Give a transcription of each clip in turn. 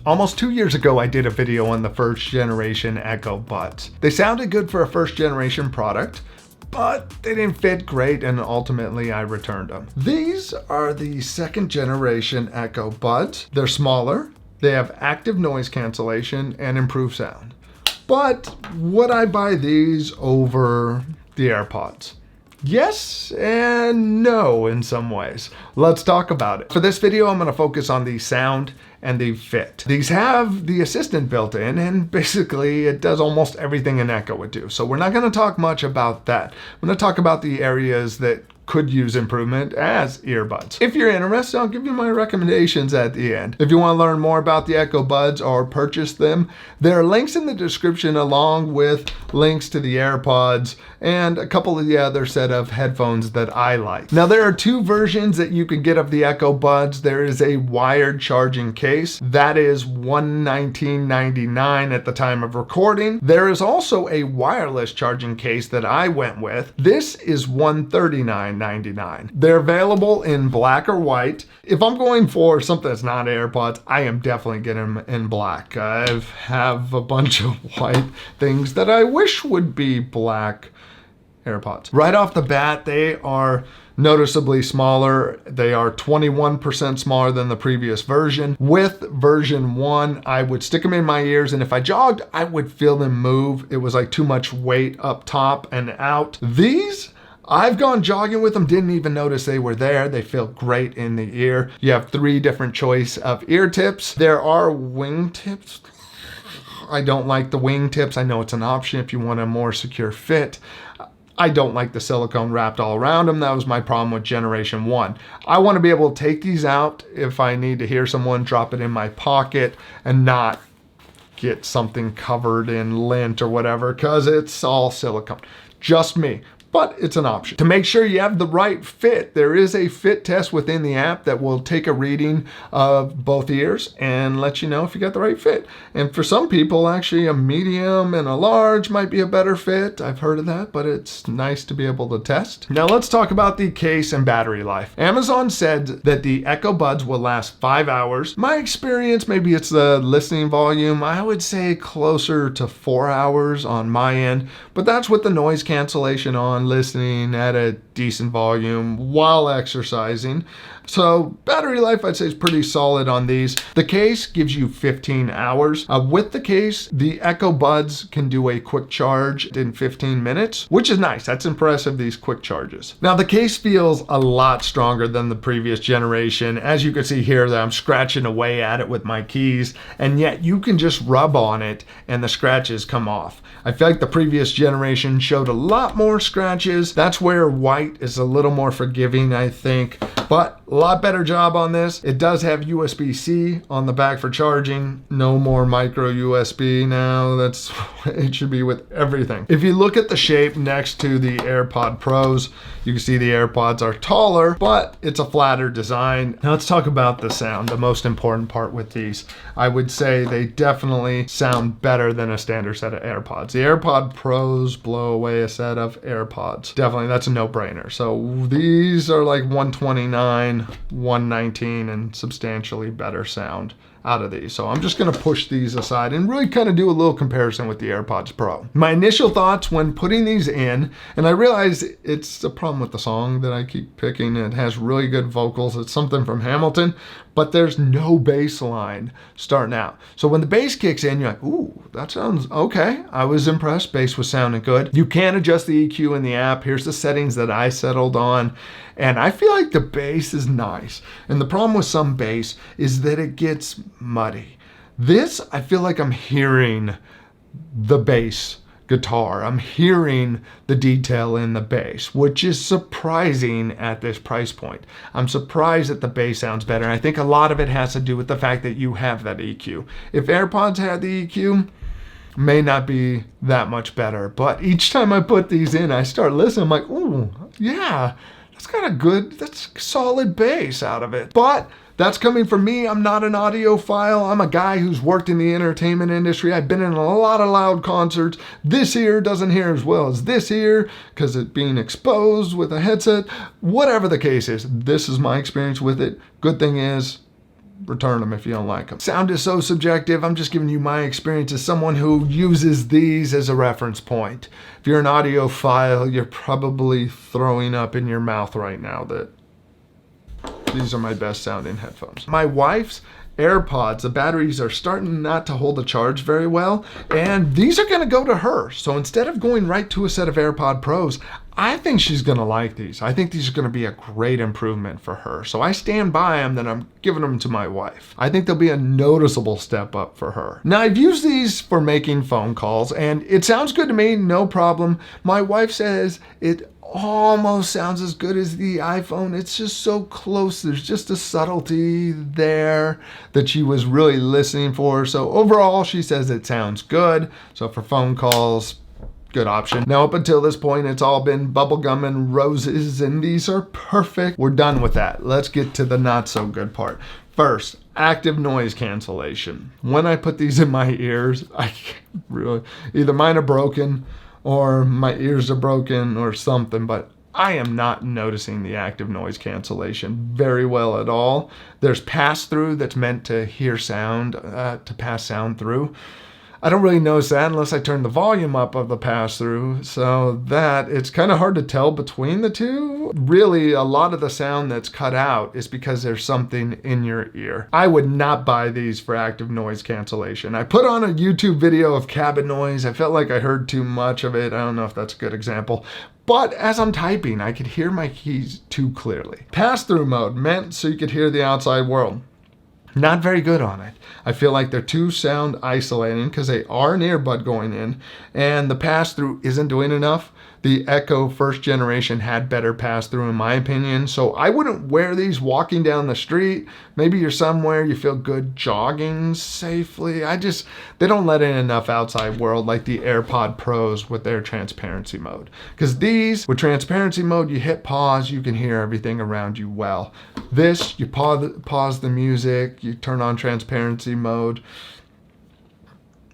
Almost 2 years ago, I did a video on the first generation Echo Buds. They sounded good for a first generation product, but they didn't fit great, and ultimately I returned them. These are the second generation Echo Buds. They're smaller, they have active noise cancellation and improved sound. But would I buy these over the AirPods? Yes and no in some ways. Let's talk about it. For this video, I'm going to focus on the sound and the fit. These have the assistant built in, and basically it does almost everything an Echo would do. So we're not going to talk much about that. I'm going to talk about the areas that could use improvement as earbuds. If you're interested, I'll give you my recommendations at the end. If you want to learn more about the Echo Buds or purchase them, there are links in the description along with links to the AirPods and a couple of the other set of headphones that I like. Now there are two versions that you can get of the Echo Buds. There is a wired charging case. That is $119.99 at the time of recording. There is also a wireless charging case that I went with. This is $139.99. They're available in black or white. If I'm going for something that's not AirPods, I am definitely getting them in black. I have a bunch of white things that I wish would be black AirPods. Right off the bat, they are noticeably smaller. They are 21% smaller than the previous version. With version 1, I would stick them in my ears, and if I jogged, I would feel them move. It was like too much weight up top and out. These, I've gone jogging with them, didn't even notice they were there. They feel great in the ear. You have 3 different choice of ear tips. There are wing tips. I don't like the wing tips. I know it's an option if you want a more secure fit. I don't like the silicone wrapped all around them. That was my problem with generation 1. I want to be able to take these out if I need to hear someone, drop it in my pocket and not get something covered in lint or whatever, because it's all silicone. Just me. But it's an option. To make sure you have the right fit, there is a fit test within the app that will take a reading of both ears and let you know if you got the right fit. And for some people, actually a medium and a large might be a better fit. I've heard of that, but it's nice to be able to test. Now let's talk about the case and battery life. Amazon said that the Echo Buds will last 5 hours. My experience, maybe it's the listening volume, I would say closer to 4 hours on my end, but that's with the noise cancellation on, listening at a decent volume while exercising. So battery life, I'd say, is pretty solid on these. The case gives you 15 hours. With the case, the Echo Buds can do a quick charge in 15 minutes, which is nice. That's impressive, these quick charges. Now the case feels a lot stronger than the previous generation. As you can see here, that I'm scratching away at it with my keys, and yet you can just rub on it and the scratches come off. I feel like the previous generation showed a lot more scratches. That's where white is a little more forgiving, I think, but a lot better job on this. It does have USB-C on the back for charging. No more micro USB now. That's it should be with everything. If you look at the shape next to the AirPod Pros, you can see the AirPods are taller, but it's a flatter design. Now let's talk about the sound, the most important part with these. I would say they definitely sound better than a standard set of AirPods. The AirPod Pros blow away a set of AirPods. Definitely, that's a no-brainer. So these are like 129, 119, and substantially better sound out of these. So I'm just gonna push these aside and really kind of do a little comparison with the AirPods Pro. My initial thoughts when putting these in, and I realize it's a problem with the song that I keep picking. It has really good vocals. It's something from Hamilton, but there's no bass line starting out. So when the bass kicks in, you're like, ooh, that sounds okay. I was impressed. Bass was sounding good. You can adjust the EQ in the app. Here's the settings that I settled on. And I feel like the bass is nice. And the problem with some bass is that it gets muddy. This, I feel like I'm hearing the bass guitar. I'm hearing the detail in the bass, which is surprising at this price point. I'm surprised that the bass sounds better. I think a lot of it has to do with the fact that you have that EQ. If AirPods had the EQ, may not be that much better. But each time I put these in, I start listening. I'm like, ooh, yeah, that's solid bass out of it. But that's coming from me. I'm not an audiophile. I'm a guy who's worked in the entertainment industry. I've been in a lot of loud concerts. This ear doesn't hear as well as this ear because it's being exposed with a headset. Whatever the case is, this is my experience with it. Good thing is, return them if you don't like them. Sound is so subjective. I'm just giving you my experience as someone who uses these as a reference point. If you're an audiophile, you're probably throwing up in your mouth right now that these are my best sounding headphones. My wife's AirPods, the batteries are starting not to hold a charge very well, and these are going to go to her. So instead of going right to a set of AirPod Pros, I think she's going to like these. I think these are going to be a great improvement for her. So I stand by them, that I'm giving them to my wife. I think they'll be a noticeable step up for her. Now, I've used these for making phone calls, and it sounds good to me, no problem. My wife says it almost sounds as good as the iPhone. It's just so close. There's just a subtlety there that she was really listening for. So overall, she says it sounds good. So for phone calls, good option. Now, up until this point, it's all been bubblegum and roses, and these are perfect. We're done with that. Let's get to the not so good part. First, active noise cancellation. When I put these in my ears, I can't really, either mine are broken or my ears are broken or something, but I am not noticing the active noise cancellation very well at all. There's pass-through that's meant to hear sound, to pass sound through. I don't really notice that unless I turn the volume up of the pass-through, so that it's kind of hard to tell between the two. Really, a lot of the sound that's cut out is because there's something in your ear. I would not buy these for active noise cancellation. I put on a YouTube video of cabin noise. I felt like I heard too much of it. I don't know if that's a good example. But as I'm typing, I could hear my keys too clearly. Pass-through mode, meant so you could hear the outside world. Not very good on it. I feel like they're too sound isolating because they are an earbud going in, and the pass-through isn't doing enough. The Echo first generation had better pass-through in my opinion, so I wouldn't wear these walking down the street. Maybe you're somewhere you feel good jogging safely. They don't let in enough outside world like the AirPod Pros with their transparency mode. Because these, with transparency mode, you hit pause, you can hear everything around you well. This, you pause the music, you turn on transparency mode.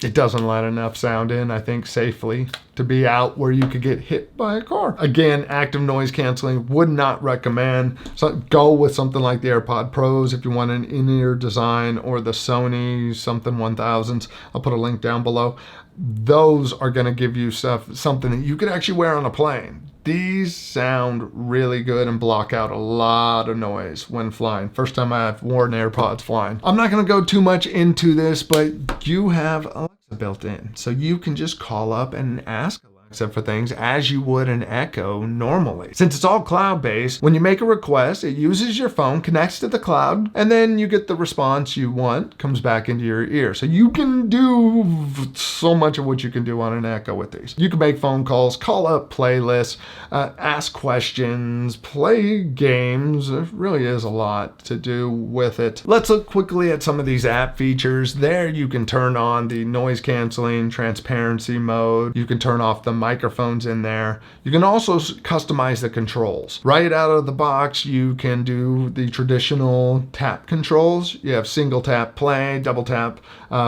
It doesn't let enough sound in, I think, safely to be out where you could get hit by a car. Again, active noise canceling, would not recommend. So go with something like the AirPod Pros if you want an in-ear design, or the Sony something 1000s. I'll put a link down below. Those are going to give you something that you could actually wear on a plane. These sound really good and block out a lot of noise when flying. First time I've worn AirPods flying. I'm not going to go too much into this, but you have Alexa built in. So you can just call up and ask Alexa for things as you would an Echo normally. Since it's all cloud-based, when you make a request, it uses your phone, connects to the cloud, and then you get the response you want, comes back into your ear. So you can do so much of what you can do on an Echo with these. You can make phone calls, call up playlists, ask questions, play games. There really is a lot to do with it. Let's look quickly at some of these app features. There you can turn on the noise canceling, transparency mode. You can turn off the microphones in there. You can also customize the controls. Right out of the box, you can do the traditional tap controls. You have single tap play, double tap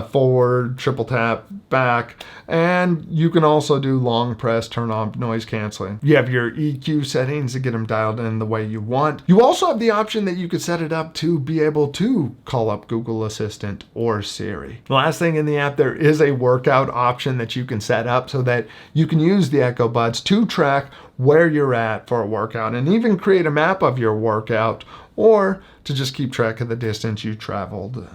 forward, triple tap back, and you can also do long press, turn on noise canceling. You have your EQ settings to get them dialed in the way you want. You also have the option that you could set it up to be able to call up Google Assistant or Siri. The last thing in the app, there is a workout option that you can set up so that you can use the Echo Buds to track where you're at for a workout and even create a map of your workout, or to just keep track of the distance you traveled.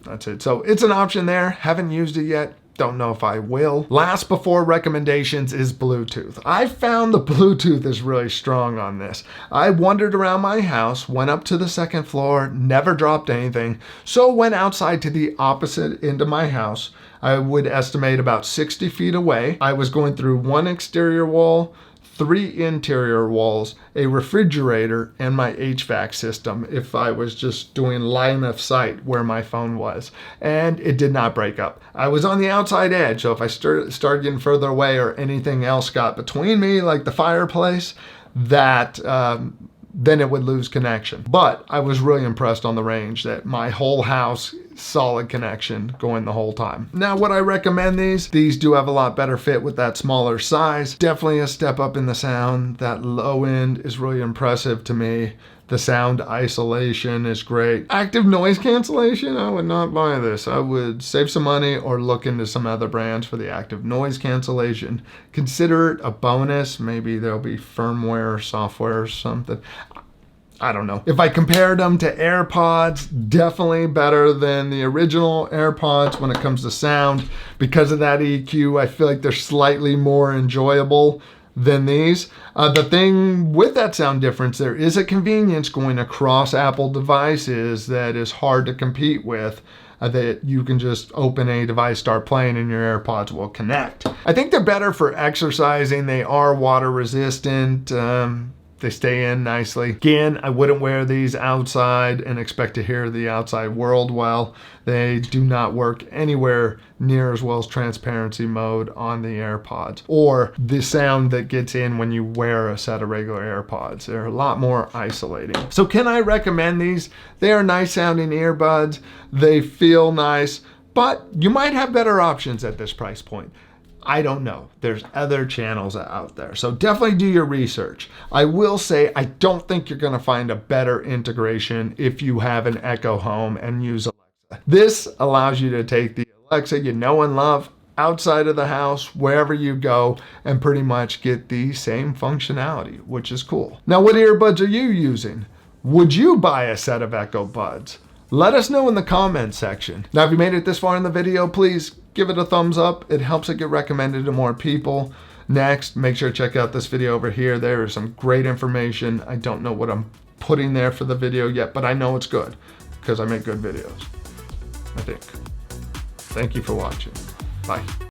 That's it. So it's an option there. Haven't used it yet. Don't know if I will. Last before recommendations is Bluetooth. I found the Bluetooth is really strong on this. I wandered around my house, went up to the second floor, never dropped anything, so went outside to the opposite end of my house. I would estimate about 60 feet away. I was going through one exterior wall, 3 interior walls, a refrigerator, and my HVAC system if I was just doing line of sight where my phone was. And it did not break up. I was on the outside edge, so if I started getting further away or anything else got between me, like the fireplace, then it would lose connection. But I was really impressed on the range that my whole house, solid connection going the whole time. Now, would I recommend these? These do have a lot better fit with that smaller size. Definitely a step up in the sound. That low end is really impressive to me. The sound isolation is great. Active noise cancellation, I would not buy this. I would save some money or look into some other brands for the active noise cancellation. Consider it a bonus. Maybe there'll be firmware or software or something. I don't know. If I compared them to AirPods, definitely better than the original AirPods when it comes to sound. Because of that EQ, I feel like they're slightly more enjoyable than these. The thing with that sound difference, there is a convenience going across Apple devices that is hard to compete with. That you can just open a device, start playing, and your AirPods will connect. I think they're better for exercising. They are water resistant. They stay in nicely. Again, I wouldn't wear these outside and expect to hear the outside world well. They do not work anywhere near as well as transparency mode on the AirPods or the sound that gets in when you wear a set of regular AirPods. They're a lot more isolating. So can I recommend these? They are nice sounding earbuds. They feel nice, but you might have better options at this price point. I don't know. There's other channels out there. So definitely do your research. I will say, I don't think you're gonna find a better integration if you have an Echo Home and use Alexa. This allows you to take the Alexa you know and love outside of the house, wherever you go, and pretty much get the same functionality, which is cool. Now, what earbuds are you using? Would you buy a set of Echo Buds? Let us know in the comments section. Now, if you made it this far in the video, please give it a thumbs up. It helps it get recommended to more people. Next, make sure to check out this video over here. There is some great information. I don't know what I'm putting there for the video yet, but I know it's good because I make good videos, I think. Thank you for watching. Bye.